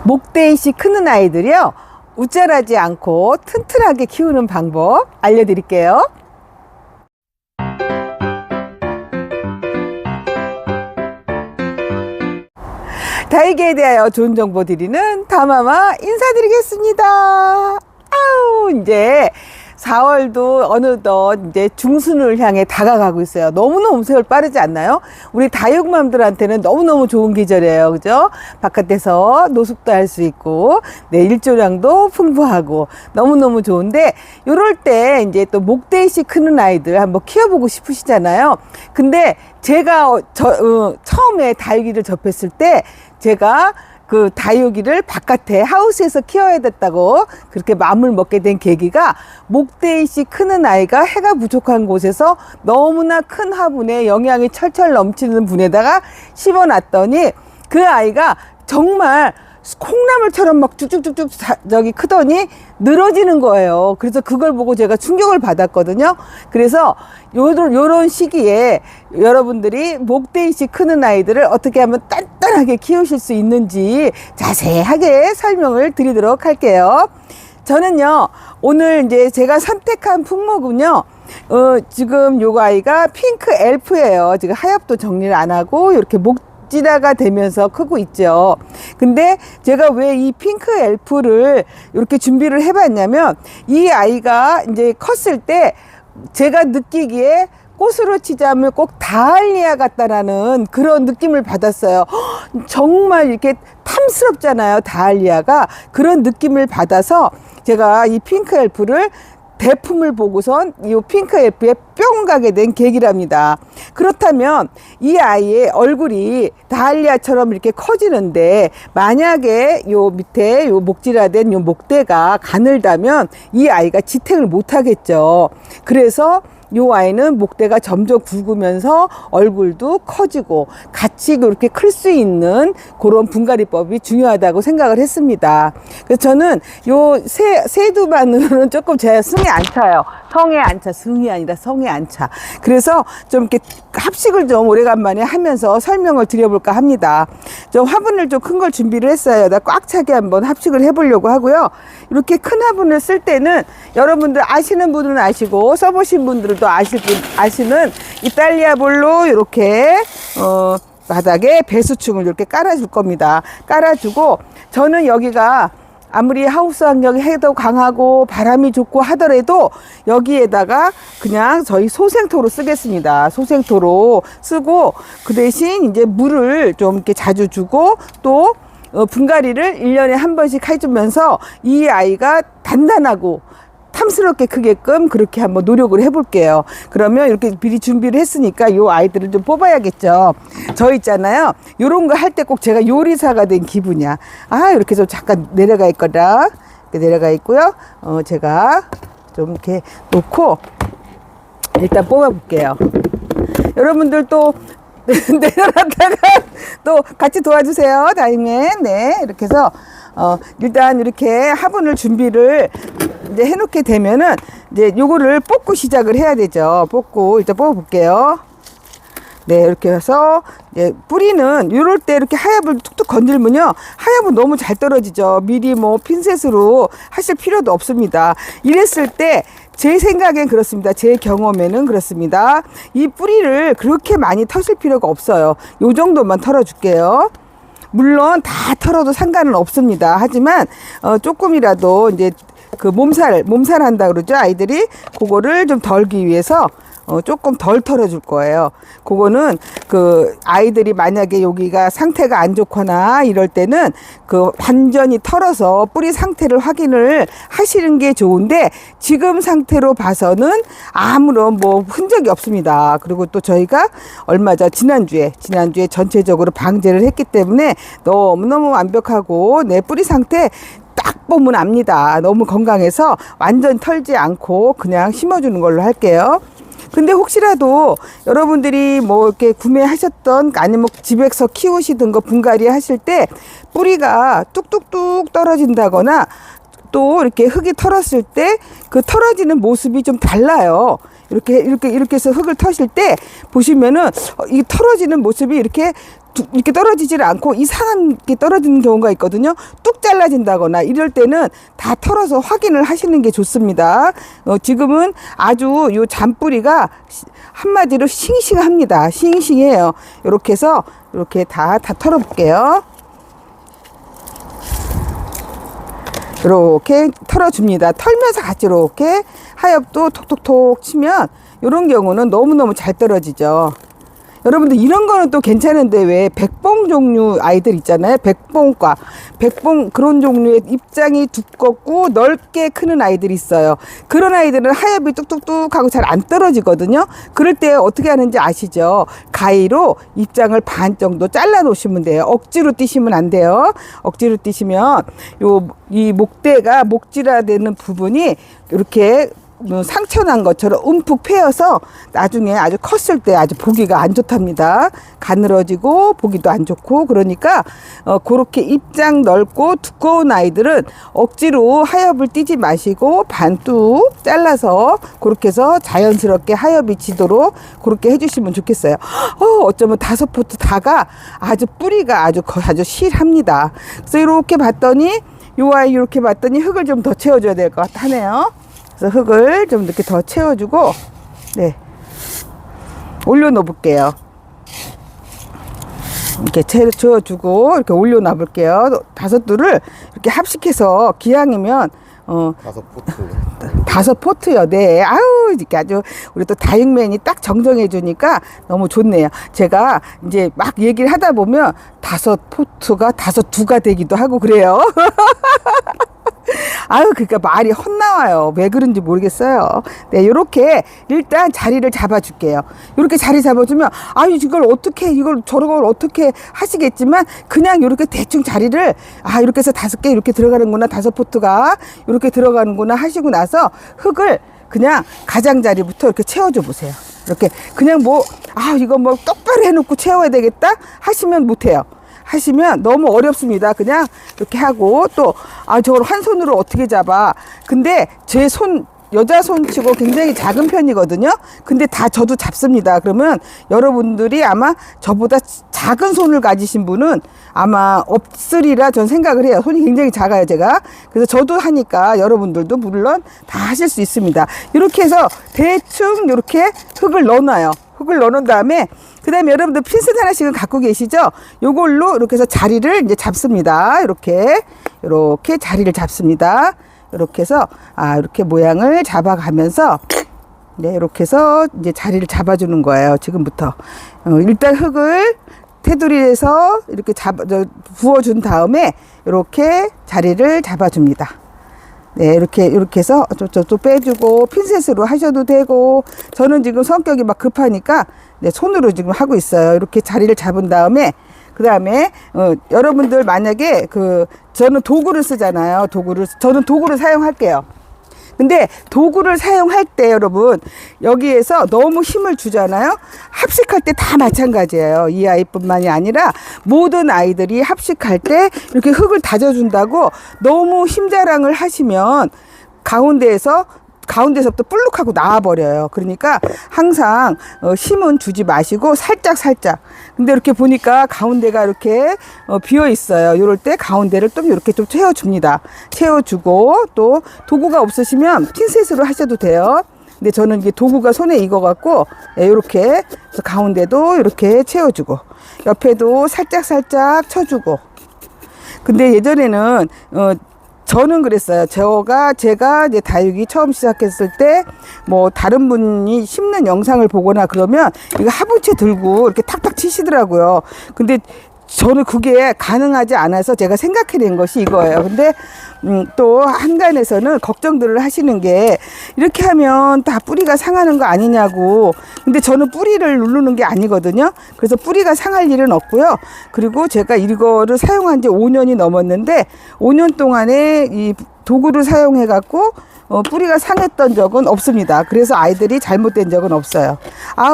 목대이씨 크는 아이들이요, 우쭐하지 않고 튼튼하게 키우는 방법 알려드릴게요. 다육이에 대하여 좋은 정보 드리는 다마마 인사드리겠습니다. 아우, 이제 4월도 어느덧 이제 중순을 향해 다가가고 있어요. 너무너무 세월 빠르지 않나요? 우리 다육맘들한테는 너무너무 좋은 계절이에요. 그죠? 바깥에서 노숙도 할 수 있고, 네, 일조량도 풍부하고, 너무너무 좋은데, 요럴 때 이제 또 목대이씨 크는 아이들 한번 키워보고 싶으시잖아요. 근데 제가 처음에 다육이를 접했을 때, 제가 그 다육이를 바깥에 하우스에서 키워야 됐다고 그렇게 마음을 먹게 된 계기가, 목대이씨 크는 아이가 해가 부족한 곳에서 너무나 큰 화분에 영양이 철철 넘치는 분에다가 심어놨더니 그 아이가 정말 콩나물처럼 막 쭉쭉쭉쭉 저기 크더니 늘어지는 거예요. 그래서 그걸 보고 제가 충격을 받았거든요. 그래서 요런 시기에 여러분들이 목대이씨 크는 아이들을 어떻게 하면 단단하게 키우실 수 있는지 자세하게 설명을 드리도록 할게요. 저는요, 오늘 이제 제가 선택한 품목은요, 지금 요거 아이가 핑크 엘프예요. 지금 하엽도 정리를 안 하고 이렇게 목지라가 되면서 크고 있죠. 근데 제가 왜 이 핑크 엘프를 이렇게 준비를 해봤냐면, 이 아이가 이제 컸을 때 제가 느끼기에 꽃으로 치자면 꼭 다알리아 같다라는 그런 느낌을 받았어요. 정말 이렇게 탐스럽잖아요, 다알리아가. 그런 느낌을 받아서 제가 이 핑크 엘프를 대품을 보고선 이 핑크 엘프에 뿅 가게 된 계기랍니다. 그렇다면 이 아이의 얼굴이 다알리아처럼 이렇게 커지는데, 만약에 요 밑에 요 목질화된 요 목대가 가늘다면 이 아이가 지탱을 못 하겠죠. 그래서 요 아이는 목대가 점점 굵으면서 얼굴도 커지고 같이 그렇게 클 수 있는 그런 분갈이법이 중요하다고 생각을 했습니다. 그래서 저는 요 세두반으로는 조금 제 성에 안 차요. 성에 안 차. 성이 아니라 성에 안 차. 그래서 좀 이렇게 합식을 좀 오래간만에 하면서 설명을 드려볼까 합니다. 저 화분을 좀 큰 걸 준비를 했어요. 나 꽉 차게 한번 합식을 해보려고 하고요. 이렇게 큰 화분을 쓸 때는 여러분들 아시는 분들은 아시고, 써보신 분들도 아시는 이탈리아 볼로 이렇게 바닥에 배수충을 이렇게 깔아줄 겁니다. 깔아주고, 저는 여기가 아무리 하우스 환경이 해도 강하고 바람이 좋고 하더라도 여기에다가 그냥 저희 소생토로 쓰겠습니다. 소생토로 쓰고, 그 대신 이제 물을 좀 이렇게 자주 주고, 또 분갈이를 1년에 한 번씩 해주면서 이 아이가 단단하고 탐스럽게 크게끔 그렇게 한번 노력을 해볼게요. 그러면 이렇게 미리 준비를 했으니까 이 아이들을 좀 뽑아야겠죠. 저 있잖아요, 요런 거 할 때 꼭 제가 요리사가 된 기분이야. 아, 이렇게 좀 잠깐 내려가 있거라. 이렇게 내려가 있고요. 제가 좀 이렇게 놓고 일단 뽑아볼게요. 여러분들 또 내려놨다가 또 같이 도와주세요, 다행히. 네, 이렇게 해서 일단 이렇게 화분을 준비를 이제 해놓게 되면은 이제 요거를 뽑고 시작을 해야 되죠. 뽑고 일단 뽑아볼게요. 네, 이렇게 해서 이제 뿌리는 요럴 때 이렇게 하엽을 툭툭 건들면요, 하엽은 너무 잘 떨어지죠. 미리 뭐 핀셋으로 하실 필요도 없습니다. 이랬을 때 제 생각엔 그렇습니다. 제 경험에는 그렇습니다. 이 뿌리를 그렇게 많이 터실 필요가 없어요. 요 정도만 털어줄게요. 물론 다 털어도 상관은 없습니다. 하지만 조금이라도 이제 그 몸살 한다 그러죠, 아이들이. 그거를 좀 덜기 위해서 조금 덜 털어줄 거예요. 그거는 그 아이들이 만약에 여기가 상태가 안 좋거나 이럴 때는 그 완전히 털어서 뿌리 상태를 확인을 하시는 게 좋은데, 지금 상태로 봐서는 아무런 뭐 흔적이 없습니다. 그리고 또 저희가 얼마 전 지난주에 전체적으로 방제를 했기 때문에 너무너무 완벽하고, 내 뿌리 상태 딱 보면 압니다. 너무 건강해서 완전 털지 않고 그냥 심어주는 걸로 할게요. 근데 혹시라도 여러분들이 뭐 이렇게 구매하셨던, 아니면 집에서 키우시던 거 분갈이 하실 때 뿌리가 뚝뚝뚝 떨어진다거나, 또 이렇게 흙이 털었을 때 그 털어지는 모습이 좀 달라요. 이렇게 해서 흙을 터실 때 보시면은 이 털어지는 모습이 이렇게 떨어지질 않고 이상하게 떨어지는 경우가 있거든요. 뚝 잘라진다거나 이럴 때는 다 털어서 확인을 하시는 게 좋습니다. 지금은 아주 요 잔뿌리가 한마디로 싱싱합니다. 싱싱해요. 이렇게 해서 이렇게 다 털어볼게요. 이렇게 털어줍니다. 털면서 같이 이렇게 하엽도 톡톡톡 치면 이런 경우는 너무너무 잘 떨어지죠. 여러분들 이런 거는 또 괜찮은데 왜 백봉 종류 아이들 있잖아요. 백봉과 백봉 그런 종류의 입장이 두껍고 넓게 크는 아이들이 있어요. 그런 아이들은 하엽이 뚝뚝뚝 하고 잘 안 떨어지거든요. 그럴 때 어떻게 하는지 아시죠? 가위로 입장을 반 정도 잘라 놓으시면 돼요. 억지로 띄시면 안 돼요. 억지로 띄시면 이 목대가 목질화되는 부분이 이렇게 상처 난 것처럼 움푹 패여서 나중에 아주 컸을 때 아주 보기가 안 좋답니다. 가늘어지고 보기도 안 좋고. 그러니까 그렇게 입장 넓고 두꺼운 아이들은 억지로 하엽을 띄지 마시고 반뚝 잘라서 그렇게 해서 자연스럽게 하엽이 지도록 그렇게 해주시면 좋겠어요. 어쩌면 5포트 다가 아주 뿌리가 아주 실합니다. 그래서 이렇게 봤더니 요 아이 이렇게 봤더니 흙을 좀 더 채워줘야 될 것 하네요. 그래서 흙을 좀 이렇게 더 채워주고, 네, 올려놓어 볼게요. 이렇게 채워주고, 이렇게 올려놔 볼게요. 5두를 이렇게 합식해서 기왕이면, 5포트. 5포트요. 네. 아유, 이렇게 아주, 우리 또 다육맨이 딱 정정해주니까 너무 좋네요. 제가 이제 막 얘기를 하다 보면 5포트가 5두가 되기도 하고 그래요. 아유, 그러니까 말이 헛나와요. 왜 그런지 모르겠어요. 네, 요렇게 일단 자리를 잡아줄게요. 요렇게 자리 잡아주면, 아유, 저런 걸 어떻게 하시겠지만, 그냥 요렇게 대충 자리를, 이렇게 해서 5개 이렇게 들어가는구나, 5포트가 이렇게 들어가는구나 하시고 나서 흙을 그냥 가장자리부터 이렇게 채워줘 보세요. 이렇게 그냥 이거 똑바로 해놓고 채워야 되겠다 하시면 못해요. 하시면 너무 어렵습니다. 그냥 이렇게 하고 또 저걸 한 손으로 어떻게 잡아. 근데 제 여자 손치고 굉장히 작은 편이거든요. 근데 저도 잡습니다. 그러면 여러분들이 아마 저보다 작은 손을 가지신 분은 아마 없으리라 전 생각을 해요. 손이 굉장히 작아요, 제가. 그래서 저도 하니까 여러분들도 물론 다 하실 수 있습니다. 이렇게 해서 대충 이렇게 흙을 넣어놔요. 흙을 넣어놓은 다음에 그다음에 여러분들 핀셋 하나씩은 갖고 계시죠? 요걸로 이렇게 해서 자리를 이제 잡습니다. 이렇게 자리를 잡습니다. 이렇게 해서 이렇게 모양을 잡아가면서 네, 이렇게 해서 이제 자리를 잡아주는 거예요. 지금부터 일단 흙을 테두리에서 이렇게 부어준 다음에 이렇게 자리를 잡아줍니다. 네, 이렇게 해서 또 빼주고 핀셋으로 하셔도 되고 저는 지금 성격이 막 급하니까 네, 손으로 지금 하고 있어요. 이렇게 자리를 잡은 다음에 그 다음에 여러분들 만약에 저는 도구를 쓰잖아요. 저는 도구를 사용할게요. 근데 도구를 사용할 때 여러분 여기에서 너무 힘을 주잖아요. 합식할 때 다 마찬가지예요. 이 아이뿐만이 아니라 모든 아이들이 합식할 때 이렇게 흙을 다져준다고 너무 힘자랑을 하시면 가운데서부터 불룩하고 나와버려요. 그러니까 항상 힘은 주지 마시고 살짝. 근데 이렇게 보니까 가운데가 이렇게 비어 있어요. 이럴 때 가운데를 좀 이렇게 좀 채워줍니다. 채워주고 또 도구가 없으시면 핀셋으로 하셔도 돼요. 근데 저는 이게 도구가 손에 익어갖고 이렇게 그래서 가운데도 이렇게 채워주고 옆에도 살짝 쳐주고. 근데 예전에는 저는 그랬어요. 제가 이제 다육이 처음 시작했을 때, 다른 분이 심는 영상을 보거나 그러면, 이거 화분채 들고 이렇게 탁탁 치시더라고요. 근데 저는 그게 가능하지 않아서 제가 생각해낸 것이 이거예요. 근데 또 한간에서는 걱정들을 하시는 게 이렇게 하면 다 뿌리가 상하는 거 아니냐고. 근데 저는 뿌리를 누르는 게 아니거든요. 그래서 뿌리가 상할 일은 없고요. 그리고 제가 이거를 사용한 지 5년이 넘었는데 5년 동안에 이 도구를 사용해 갖고 뿌리가 상했던 적은 없습니다. 그래서 아이들이 잘못된 적은 없어요.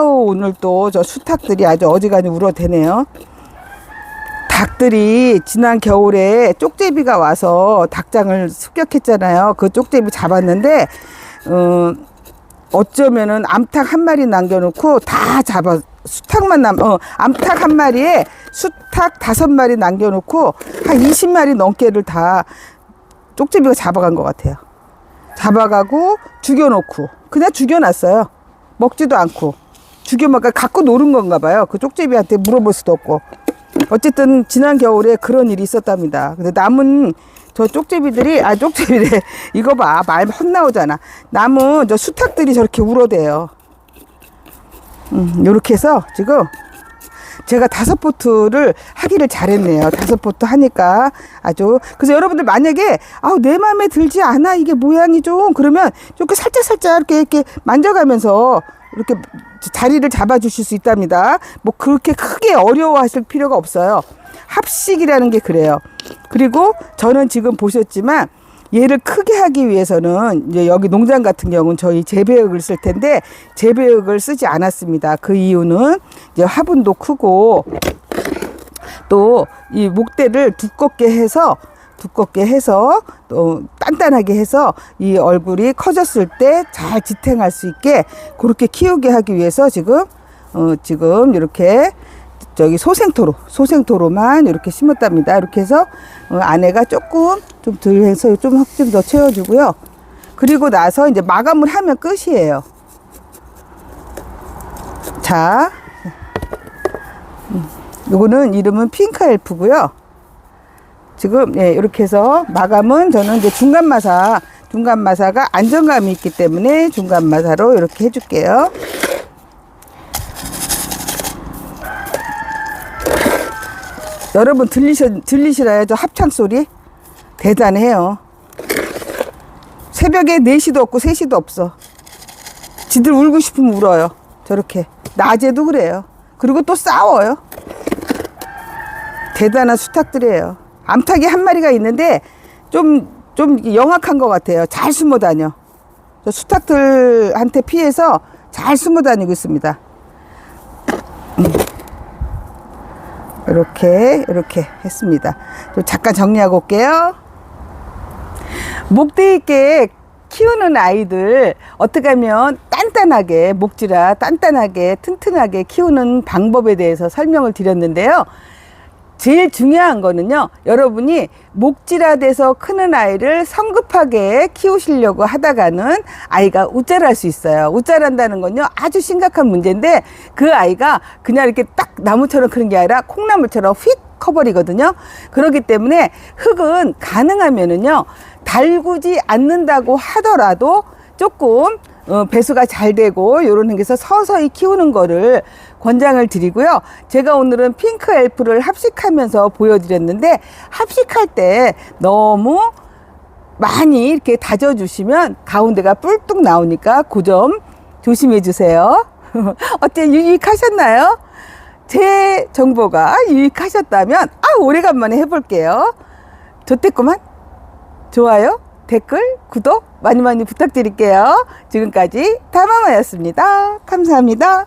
오늘 또 저 수탉들이 아주 어지간히 울어대네요. 닭들이 지난 겨울에 쪽제비가 와서 닭장을 습격했잖아요. 그 쪽제비 잡았는데 어쩌면은 암탉 한 마리 남겨놓고 다 잡아 수탉만 암탉 한 마리에 수탉 5마리 남겨놓고 한 20마리 넘게를 다 쪽제비가 잡아간 것 같아요. 잡아가고 죽여놓고 그냥 죽여놨어요. 먹지도 않고 죽여먹가 갖고 노는 건가 봐요. 그 쪽제비한테 물어볼 수도 없고. 어쨌든 지난 겨울에 그런 일이 있었답니다. 근데 남은 저 쪽제비들이 쪽제비래 이거 봐 말 헛나오잖아. 남은 저 수탉들이 저렇게 울어대요. 요렇게 해서 지금 제가 5포트를 하기를 잘했네요. 5포트 하니까 아주. 그래서 여러분들 만약에 내 마음에 들지 않아 이게 모양이 좀 그러면 이렇게 살짝 이렇게 만져가면서 이렇게 자리를 잡아 주실 수 있답니다. 뭐 그렇게 크게 어려워하실 필요가 없어요. 합식이라는 게 그래요. 그리고 저는 지금 보셨지만 얘를 크게 하기 위해서는 이제 여기 농장 같은 경우는 저희 재배역을 쓸 텐데 재배역을 쓰지 않았습니다. 그 이유는 이제 화분도 크고 또 이 목대를 두껍게 해서 또 단단하게 해서 이 얼굴이 커졌을 때 잘 지탱할 수 있게 그렇게 키우게 하기 위해서 지금 이렇게 저기 소생토로만 이렇게 심었답니다. 이렇게 해서 안에가 조금 좀 덜 해서 좀 더 채워주고요. 그리고 나서 이제 마감을 하면 끝이에요. 자, 요거는 이름은 핑크 엘프고요. 지금 이렇게 해서 마감은 저는 이제 중간마사가 안정감이 있기 때문에 중간마사로 이렇게 해줄게요. 여러분 들리시나요? 저 합창 소리 대단해요. 새벽에 4시도 없고 3시도 없어. 지들 울고 싶으면 울어요. 저렇게 낮에도 그래요. 그리고 또 싸워요. 대단한 수탉들이에요. 암탉이 한 마리가 있는데 좀 영악한 것 같아요. 잘 숨어 다녀. 저 수탉들한테 피해서 잘 숨어 다니고 있습니다. 이렇게 했습니다. 좀 잠깐 정리하고 올게요. 목대 있게 키우는 아이들 어떻게 하면 목지라 단단하게 튼튼하게 키우는 방법에 대해서 설명을 드렸는데요. 제일 중요한 거는요, 여러분이 목질화돼서 크는 아이를 성급하게 키우시려고 하다가는 아이가 우짜랄 수 있어요. 우짜란다는 건요, 아주 심각한 문제인데 그 아이가 그냥 이렇게 딱 나무처럼 크는 게 아니라 콩나물처럼 휙 커버리거든요. 그렇기 때문에 흙은 가능하면은요, 달구지 않는다고 하더라도 조금 배수가 잘 되고 이런 행에서 서서히 키우는 거를 권장을 드리고요. 제가 오늘은 핑크 엘프를 합식하면서 보여드렸는데 합식할 때 너무 많이 이렇게 다져주시면 가운데가 뿔뚝 나오니까 그 점 조심해 주세요. 어때, 유익하셨나요? 제 정보가 유익하셨다면 오래간만에 해볼게요. 좋댔구만. 좋아요, 댓글, 구독 많이 부탁드릴게요. 지금까지 다마마였습니다. 감사합니다.